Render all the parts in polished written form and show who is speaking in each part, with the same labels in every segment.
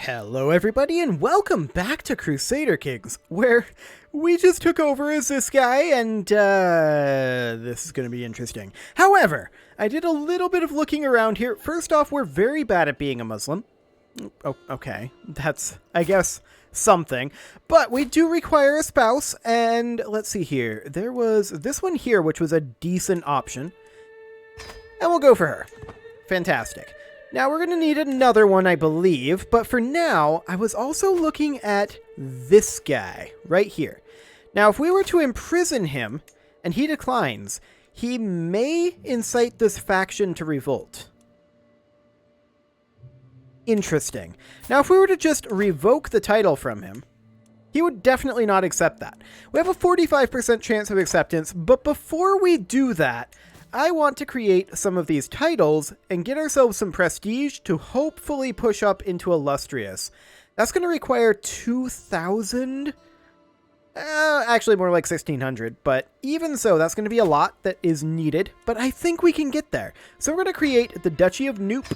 Speaker 1: Hello everybody and welcome back to Crusader Kings, where we just took over as this guy and this is going to be interesting. However, I did a little bit of looking around here. First off, we're very bad at being a Muslim. Oh, okay, that's, I guess, something. But we do require a spouse, and let's see here. There was this one here, which was a decent option. And we'll go for her. Fantastic. Now, we're going to need another one, I believe, but for now, I was also looking at this guy right here. Now, if we were to imprison him, and he declines, he may incite this faction to revolt. Interesting. Now, if we were to just revoke the title from him, he would definitely not accept that. We have a 45% chance of acceptance, but before we do that, I want to create some of these titles and get ourselves some prestige to hopefully push up into illustrious. That's going to require 2,000. Actually more like 1,600, but even so, that's going to be a lot that is needed, but I think we can get there. So we're going to create the Duchy of Noop.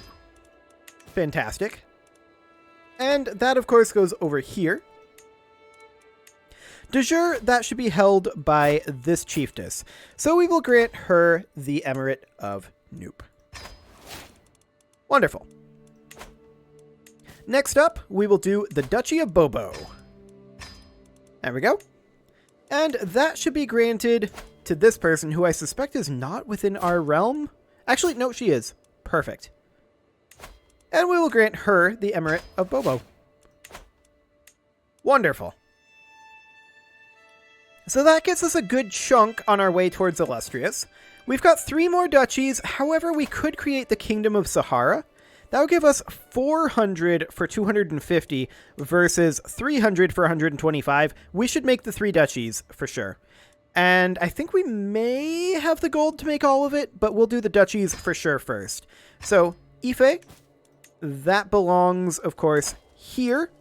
Speaker 1: Fantastic. And that, of course, goes over here. De jure, that should be held by this chiefess. So we will grant her the Emirate of Noop. Wonderful. Next up, we will do the Duchy of Bobo. There we go. And that should be granted to this person who I suspect is not within our realm. Actually, no, she is. Perfect. And we will grant her the Emirate of Bobo. Wonderful. So that gets us a good chunk on our way towards illustrious. We've got 3 more duchies. However, we could create the Kingdom of Sahara. That would give us 400 for 250 versus 300 for 125. We should make the 3 duchies for sure. And I think we may have the gold to make all of it, but we'll do the duchies for sure first. So, Ife, that belongs, of course, here.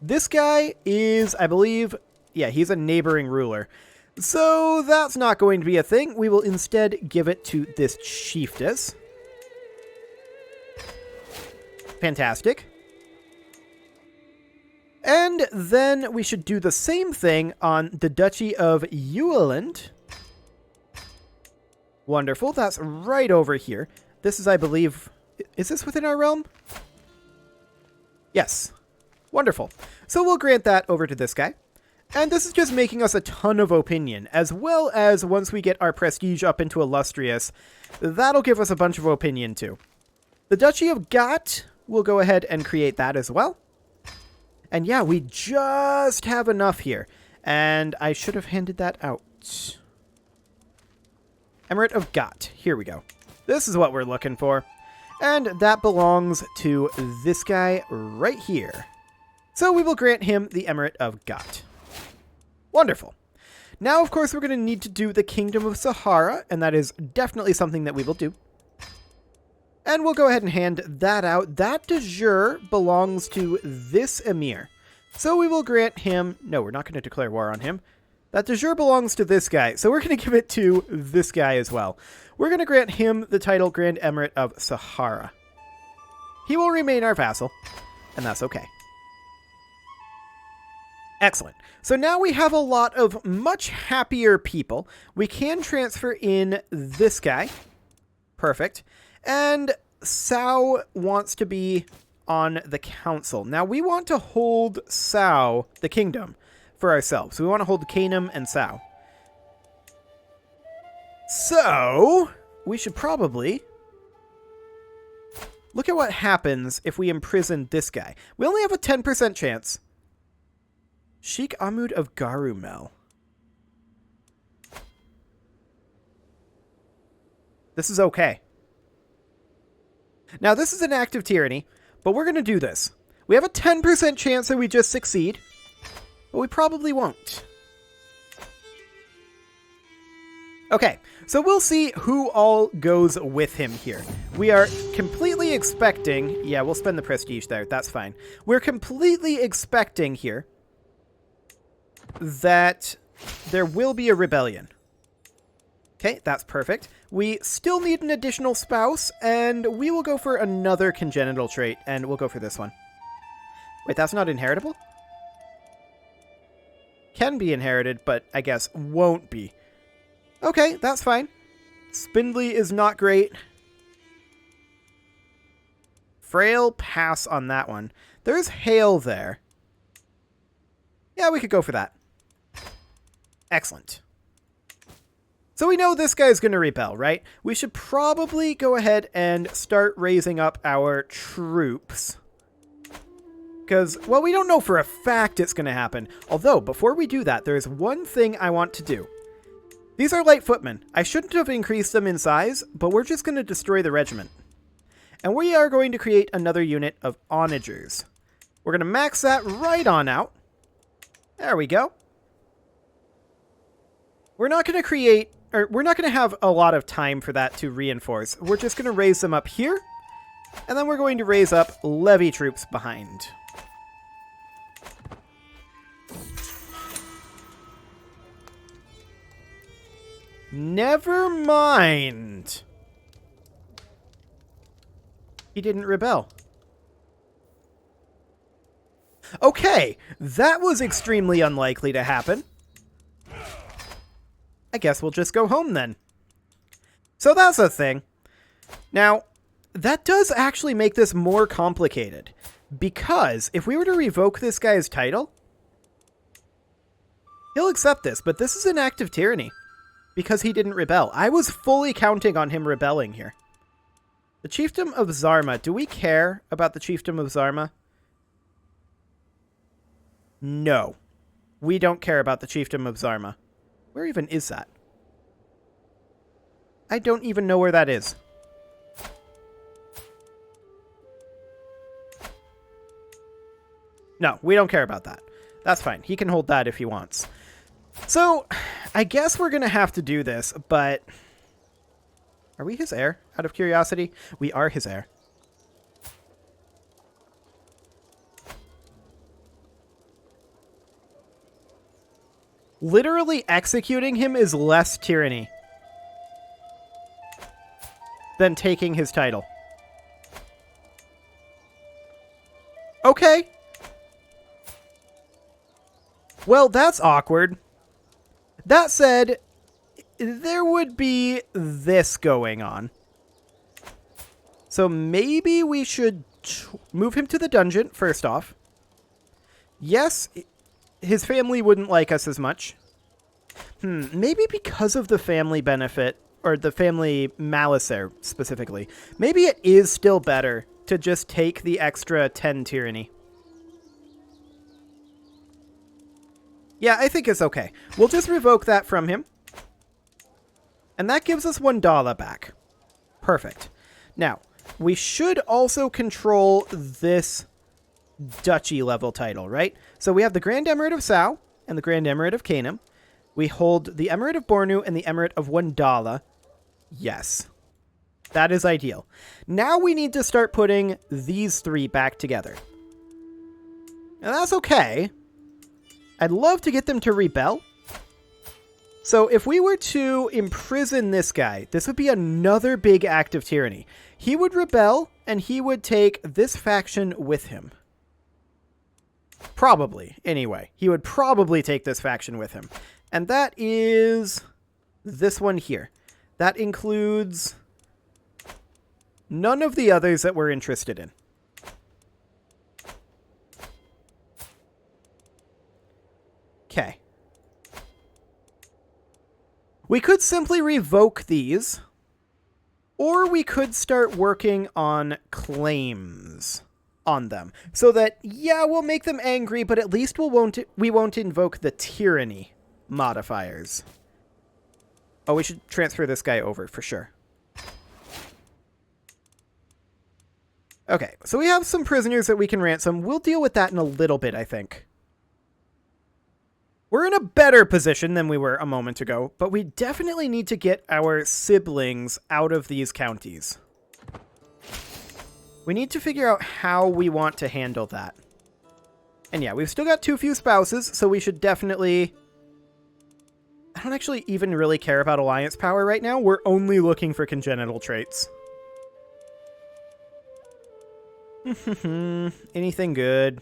Speaker 1: This guy is, I believe, yeah, he's a neighboring ruler. So that's not going to be a thing. We will instead give it to this chiefess. Fantastic. And then we should do the same thing on the Duchy of Ueland. Wonderful. That's right over here. This is, I believe... Is this within our realm? Yes. Wonderful. So we'll grant that over to this guy. And this is just making us a ton of opinion, as well as once we get our prestige up into illustrious, that'll give us a bunch of opinion too. The Duchy of Gat, we'll go ahead and create that as well. And yeah, we just have enough here. And I should have handed that out. Emirate of Gat. Here we go. This is what we're looking for. And that belongs to this guy right here. So we will grant him the Emirate of Gat. Wonderful. Now, of course, we're going to need to do the Kingdom of Sahara, and that is definitely something that we will do. And we'll go ahead and hand that out. That de jure belongs to this emir. So we will grant him... No, we're not going to declare war on him. That de jure belongs to this guy, so we're going to give it to this guy as well. We're going to grant him the title Grand Emirate of Sahara. He will remain our vassal, and that's okay. Excellent. So now we have a lot of much happier people. We can transfer in this guy. Perfect. And Sao wants to be on the council. Now we want to hold Sao, the kingdom, for ourselves. We want to hold Canaan and Sao. So we should probably look at what happens if we imprison this guy. We only have a 10% chance. Sheikh Ahmud of Garumel. This is okay. Now, this is an act of tyranny, but we're going to do this. We have a 10% chance that we just succeed, but we probably won't. Okay, so we'll see who all goes with him here. We are completely expecting... Yeah, we'll spend the prestige there. That's fine. We're completely expecting here that there will be a rebellion. Okay, that's perfect. We still need an additional spouse, and we will go for another congenital trait, and we'll go for this one. Wait, that's not inheritable? Can be inherited, but I guess won't be. Okay, that's fine. Spindly is not great. Frail, pass on that one. There's hail there. Yeah, we could go for that. Excellent. So we know this guy's going to rebel, right? We should probably go ahead and start raising up our troops. Because, well, we don't know for a fact it's going to happen. Although, before we do that, there's one thing I want to do. These are light footmen. I shouldn't have increased them in size, but we're just going to destroy the regiment. And we are going to create another unit of onagers. We're going to max that right on out. There we go. We're not going to create, or we're not going to have a lot of time for that to reinforce. We're just going to raise them up here. And then we're going to raise up levy troops behind. Never mind. He didn't rebel. Okay, that was extremely unlikely to happen. I guess we'll just go home then. So that's a thing. Now, that does actually make this more complicated. Because if we were to revoke this guy's title, he'll accept this, but this is an act of tyranny. Because he didn't rebel. I was fully counting on him rebelling here. The Chiefdom of Zarma. Do we care about the Chiefdom of Zarma? No. We don't care about the Chiefdom of Zarma. Where even is that? I don't even know where that is. No, we don't care about that. That's fine. He can hold that if he wants. So, I guess we're going to have to do this, but... Are we his heir? Out of curiosity? We are his heir. Literally executing him is less tyranny than taking his title. Okay. Well, that's awkward. That said, there would be this going on. So maybe we should move him to the dungeon, first off. Yes, his family wouldn't like us as much. Maybe because of the family benefit, or the family malice there, specifically. Maybe it is still better to just take the extra 10 tyranny. Yeah, I think it's okay. We'll just revoke that from him. And that gives us $1 back. Perfect. Now, we should also control this duchy level title, right? So we have the Grand Emirate of Sao and the Grand Emirate of Canaan. We hold the Emirate of Bornu and the Emirate of Wandala. Yes. That is ideal. Now we need to start putting these three back together. And that's okay. I'd love to get them to rebel. So if we were to imprison this guy, this would be another big act of tyranny. He would rebel, and he would take this faction with him. Probably, anyway. He would probably take this faction with him. And that is this one here. That includes none of the others that we're interested in. Okay. We could simply revoke these, or we could start working on claims on them. So that, yeah, we'll make them angry, but at least we won't invoke the tyranny modifiers. Oh, we should transfer this guy over for sure. Okay, so we have some prisoners that we can ransom. We'll deal with that in a little bit, I think. We're in a better position than we were a moment ago, but we definitely need to get our siblings out of these counties. We need to figure out how we want to handle that. And yeah, we've still got too few spouses, so we should definitely... I don't actually even really care about alliance power right now. We're only looking for congenital traits. Anything good?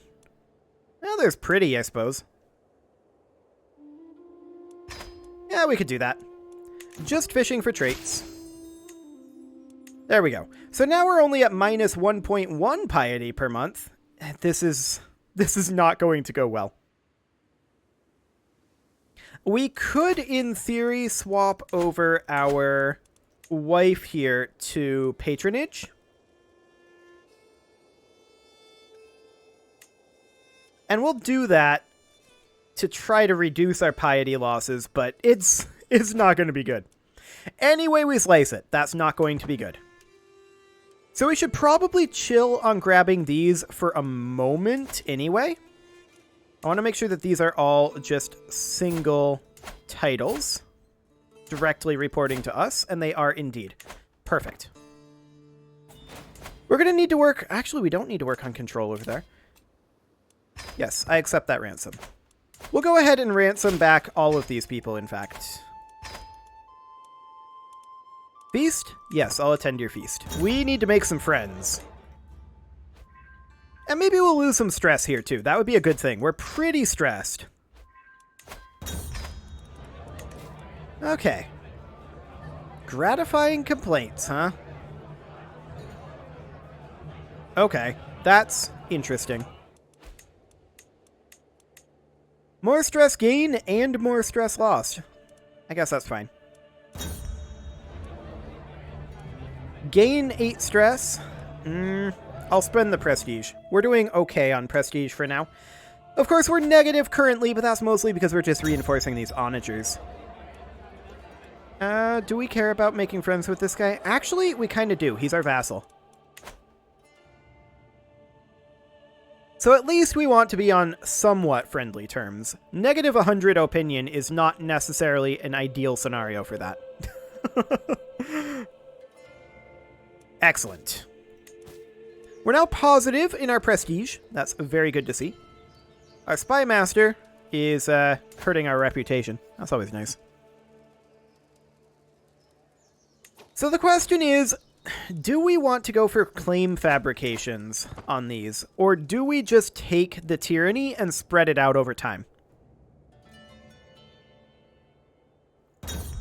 Speaker 1: there's pretty, I suppose. Yeah, we could do that. Just fishing for traits. There we go. So now we're only at minus 1.1 piety per month. This is not going to go well. We could, in theory, swap over our wife here to patronage. And we'll do that to try to reduce our piety losses, but it's not going to be good. Any way we slice it, that's not going to be good. So we should probably chill on grabbing these for a moment anyway. I want to make sure that these are all just single titles directly reporting to us, and they are indeed. Perfect. We're going to need to work... Actually, we don't need to work on control over there. Yes, I accept that ransom. We'll go ahead and ransom back all of these people, in fact. Feast? Yes, I'll attend your feast. We need to make some friends. And maybe we'll lose some stress here, too. That would be a good thing. We're pretty stressed. Okay. Gratifying complaints, huh? Okay, that's interesting. More stress gained and more stress lost. I guess that's fine. Gain 8 stress. I'll spend the prestige. We're doing okay on prestige for now. Of course, we're negative currently, but that's mostly because we're just reinforcing these onagers. Do we care about making friends with this guy? Actually, we kind of do. He's our vassal. So at least we want to be on somewhat friendly terms. Negative 100 opinion is not necessarily an ideal scenario for that. Excellent. We're now positive in our prestige. That's very good to see. Our spy master is hurting our reputation. That's always nice. So the question is, do we want to go for claim fabrications on these? Or do we just take the tyranny and spread it out over time?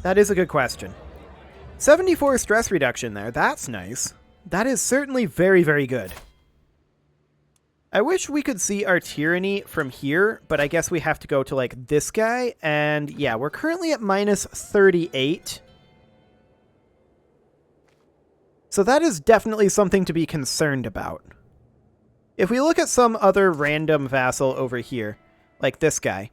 Speaker 1: That is a good question. 74 stress reduction there. That's nice. That is certainly very, very good. I wish we could see our tyranny from here, but I guess we have to go to, like, this guy. And, yeah, we're currently at minus 38. So that is definitely something to be concerned about. If we look at some other random vassal over here, like this guy.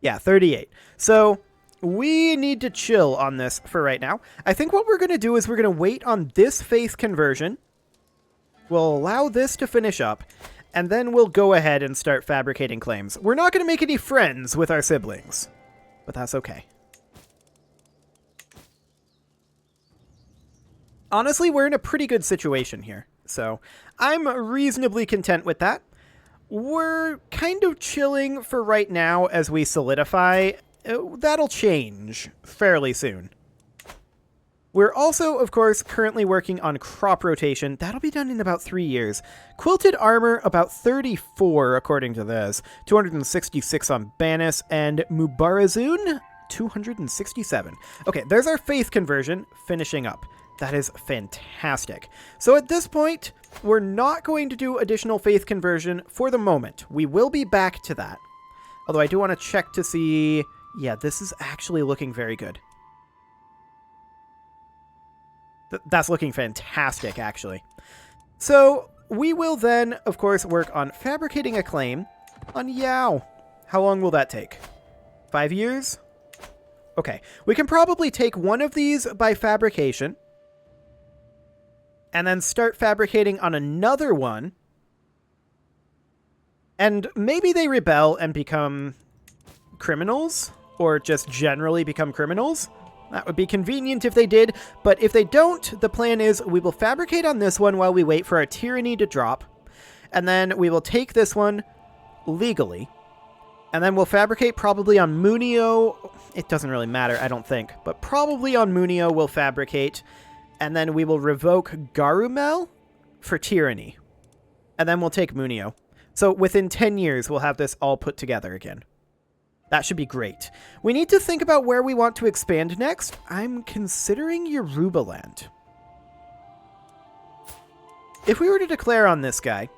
Speaker 1: Yeah, 38. So we need to chill on this for right now. I think what we're going to do is we're going to wait on this faith conversion. We'll allow this to finish up, and then we'll go ahead and start fabricating claims. We're not going to make any friends with our siblings, but that's okay. Honestly, we're in a pretty good situation here, so I'm reasonably content with that. We're kind of chilling for right now as we solidify. That'll change fairly soon. We're also, of course, currently working on crop rotation. That'll be done in about 3 years. Quilted armor, about 34, according to this. 266 on Banis, and Mubarazun, 267. Okay, there's our faith conversion finishing up. That is fantastic. So at this point, we're not going to do additional faith conversion for the moment. We will be back to that. Although I do want to check to see... Yeah, this is actually looking very good. That's looking fantastic, actually. So we will then, of course, work on fabricating a claim on Yao. How long will that take? 5 years? Okay, we can probably take one of these by fabrication, and then start fabricating on another one, and maybe they rebel and become criminals, or just generally become criminals. That would be convenient if they did, but if they don't, the plan is we will fabricate on this one while we wait for our tyranny to drop, and then we will take this one legally, and then we'll fabricate probably on Munio. It doesn't really matter, I don't think, but probably on Munio we'll fabricate, and then we will revoke Garumel for tyranny. And then we'll take Munio. So within 10 years, we'll have this all put together again. That should be great. We need to think about where we want to expand next. I'm considering Yoruba land. If we were to declare on this guy,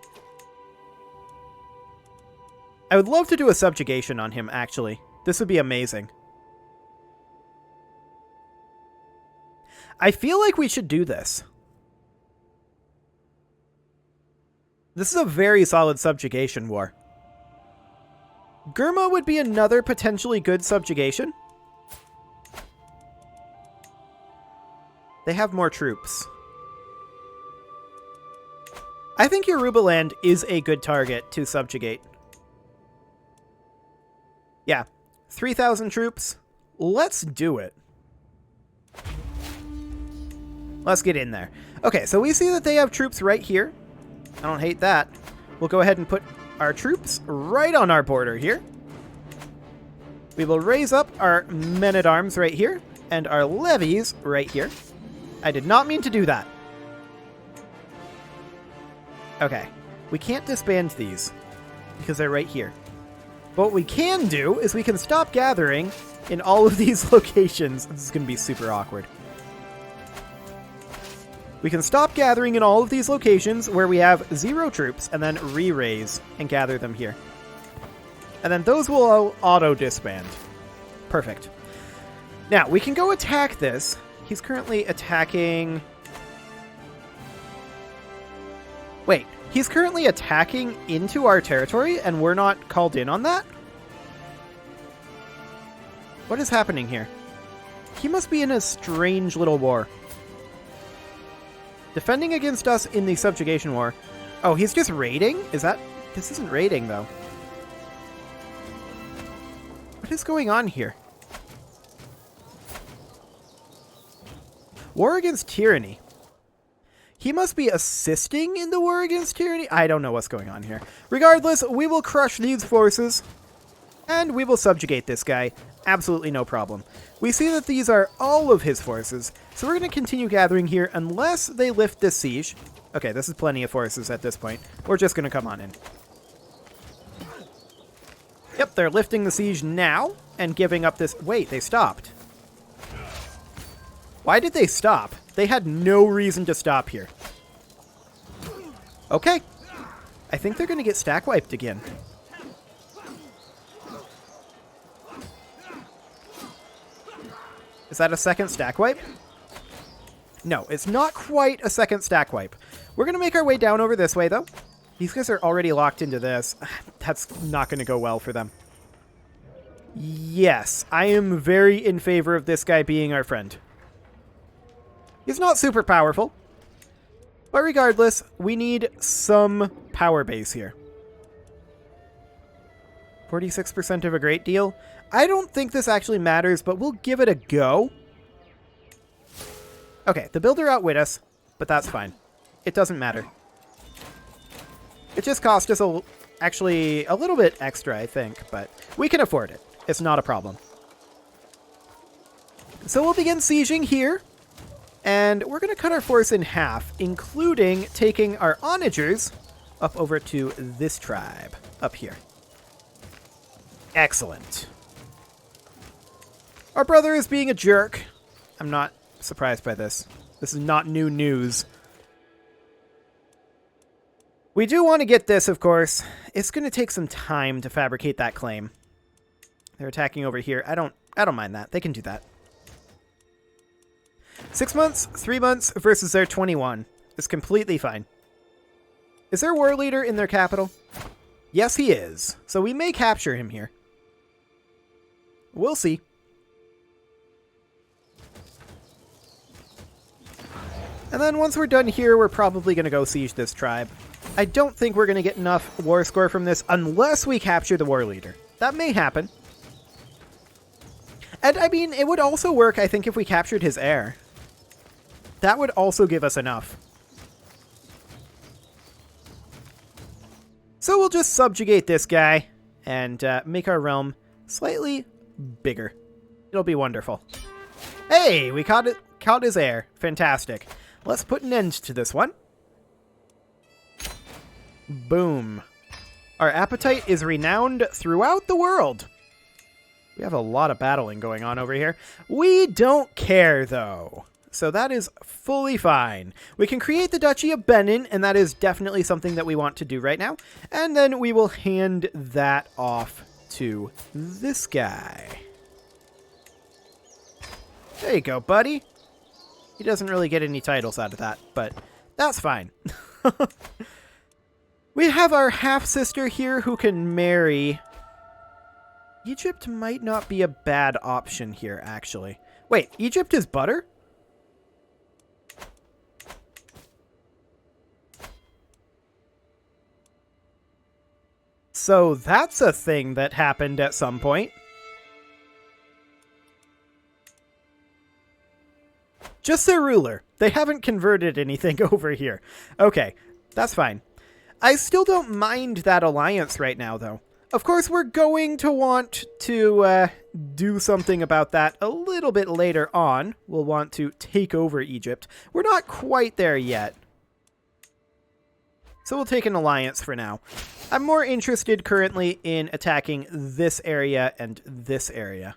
Speaker 1: I would love to do a subjugation on him, actually. This would be amazing. I feel like we should do this. This is a very solid subjugation war. Gurma would be another potentially good subjugation. They have more troops. I think Yoruba land is a good target to subjugate. Yeah, 3,000 troops. Let's do it. Let's get in there. Okay, so we see that they have troops right here. I don't hate that. We'll go ahead and put our troops right on our border here. We will raise up our men-at-arms right here and our levies right here. I did not mean to do that. Okay, we can't disband these because they're right here. But what we can do is we can stop gathering in all of these locations. This is going to be super awkward. We can stop gathering in all of these locations where we have 0 troops and then re-raise and gather them here. And then those will all auto-disband. Perfect. Now, we can go attack this. He's currently attacking... Wait, he's currently attacking into our territory and we're not called in on that? What is happening here? He must be in a strange little war. Defending against us in the subjugation war. Oh, he's just raiding? Is that... This isn't raiding, though. What is going on here? War against tyranny. He must be assisting in the war against tyranny? I don't know what's going on here. Regardless, we will crush these forces. And we will subjugate this guy. Absolutely no problem. We see that these are all of his forces, so we're going to continue gathering here unless they lift this siege. Okay, this is plenty of forces at this point. We're just going to come on in. Yep, they're lifting the siege now and giving up this... Wait, they stopped. Why did they stop? They had no reason to stop here. Okay. I think they're going to get stack wiped again. Is that a second stack wipe? No, it's not quite a second stack wipe. We're going to make our way down over this way, though. These guys are already locked into this. That's not going to go well for them. Yes, I am very in favor of this guy being our friend. He's not super powerful. But regardless, we need some power base here. 46% of a great deal. I don't think this actually matters, but we'll give it a go. Okay, the builder outwit us, but that's fine. It doesn't matter. It just cost us actually a little bit extra, I think, but we can afford it. It's not a problem. So we'll begin sieging here, and we're going to cut our force in half, including taking our onagers up over to this tribe up here. Excellent. Our brother is being a jerk. I'm not surprised by this. This is not new news. We do want to get this, of course. It's going to take some time to fabricate that claim. They're attacking over here. I don't mind that. They can do that. 6 months, 3 months versus their 21 is completely fine. Is their war leader in their capital? Yes, he is. So we may capture him here. We'll see. And then once we're done here, we're probably going to go siege this tribe. I don't think we're going to get enough war score from this unless we capture the war leader. That may happen. And I mean, it would also work, I think, if we captured his heir. That would also give us enough. So we'll just subjugate this guy and make our realm slightly bigger. It'll be wonderful. Hey, we caught his heir. Fantastic. Let's put an end to this one. Boom. Our appetite is renowned throughout the world. We have a lot of battling going on over here. We don't care, though. So that is fully fine. We can create the Duchy of Benin, and that is definitely something that we want to do right now. And then we will hand that off to this guy. There you go, buddy. He doesn't really get any titles out of that, but that's fine. We have our half-sister here who can marry. Egypt might not be a bad option here, actually. Wait, Egypt is butter? So that's a thing that happened at some point. Just their ruler. They haven't converted anything over here. Okay, that's fine. I still don't mind that alliance right now, though. Of course, we're going to want to do something about that a little bit later on. We'll want to take over Egypt. We're not quite there yet. So we'll take an alliance for now. I'm more interested currently in attacking this area and this area.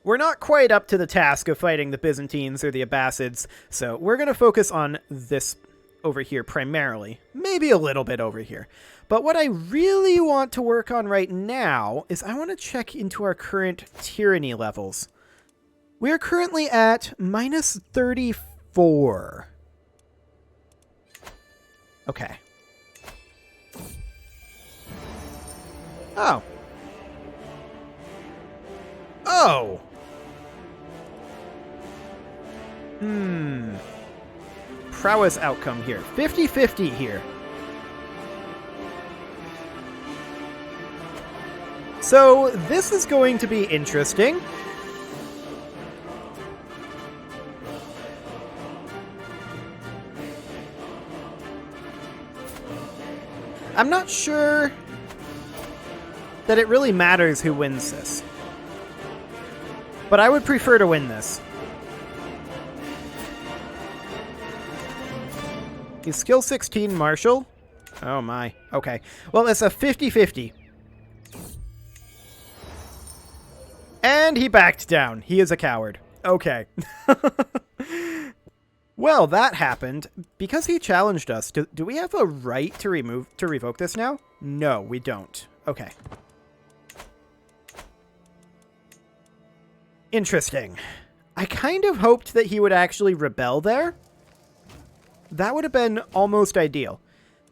Speaker 1: We're not quite up to the task of fighting the Byzantines or the Abbasids, so we're going to focus on this over here primarily. Maybe a little bit over here. But what I really want to work on right now is I want to check into our current tyranny levels. We are currently at minus 34. Okay. Oh. Oh! Prowess outcome here. 50-50 here. So, this is going to be interesting. I'm not sure that it really matters who wins this. But I would prefer to win this. He's skill 16 martial. Oh my. Okay. Well, it's a 50-50. And he backed down. He is a coward. Okay. Well, that happened. Because he challenged us, do we have a right to revoke this now? No, we don't. Okay. Interesting. I kind of hoped that he would actually rebel there. That would have been almost ideal.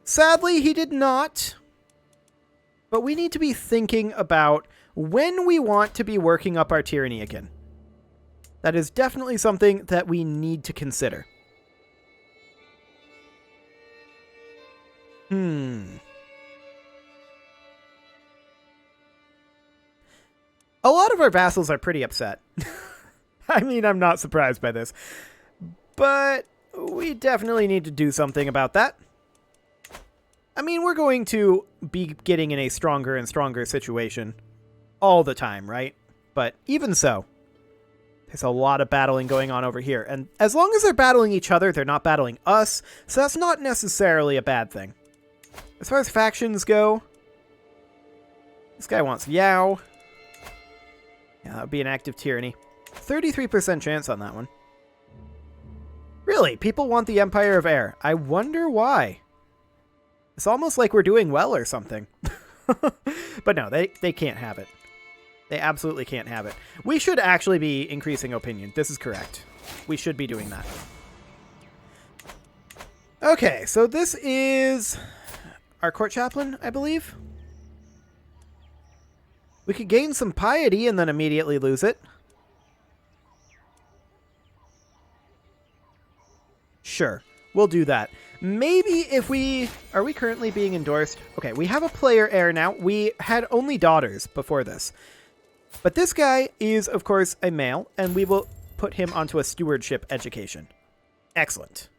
Speaker 1: Sadly, he did not. But we need to be thinking about when we want to be working up our tyranny again. That is definitely something that we need to consider. A lot of our vassals are pretty upset. I mean, I'm not surprised by this. But we definitely need to do something about that. I mean, we're going to be getting in a stronger and stronger situation all the time, right? But even so, there's a lot of battling going on over here. And as long as they're battling each other, they're not battling us. So that's not necessarily a bad thing. As far as factions go, this guy wants Yao. Yeah, that would be an active tyranny. 33% chance on that one. Really, people want the Empire of Air. I wonder why. It's almost like we're doing well or something. But no, they can't have it. They absolutely can't have it. We should actually be increasing opinion. This is correct. We should be doing that. Okay, so this is our court chaplain, I believe. We could gain some piety and then immediately lose it. Sure, we'll do that. Maybe if we... Are we currently being endorsed? Okay, we have a player heir now. We had only daughters before this. But this guy is, of course, a male, and we will put him onto a stewardship education. Excellent.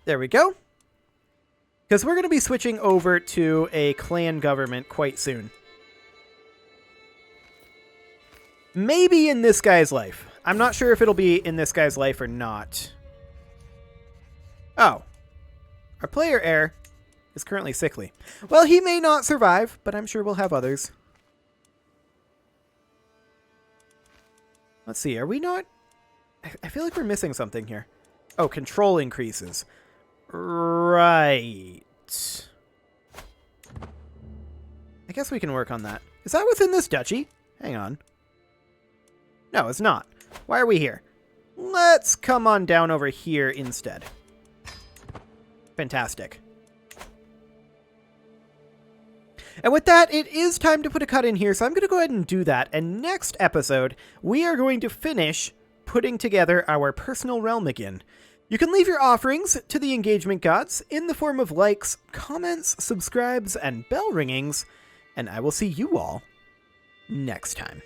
Speaker 1: There we go. Because we're going to be switching over to a clan government quite soon. Maybe in this guy's life. I'm not sure if it'll be in this guy's life or not. Oh. Our player heir is currently sickly. Well, he may not survive, but I'm sure we'll have others. Let's see, are we not... I feel like we're missing something here. Oh, control increases. Right. I guess we can work on that. Is that within this duchy? Hang on. No, it's not. Why are we here? Let's come on down over here instead. Fantastic. And with that, it is time to put a cut in here, so I'm going to go ahead and do that. And next episode, we are going to finish putting together our personal realm again. You can leave your offerings to the engagement gods in the form of likes, comments, subscribes, and bell ringings, and I will see you all next time.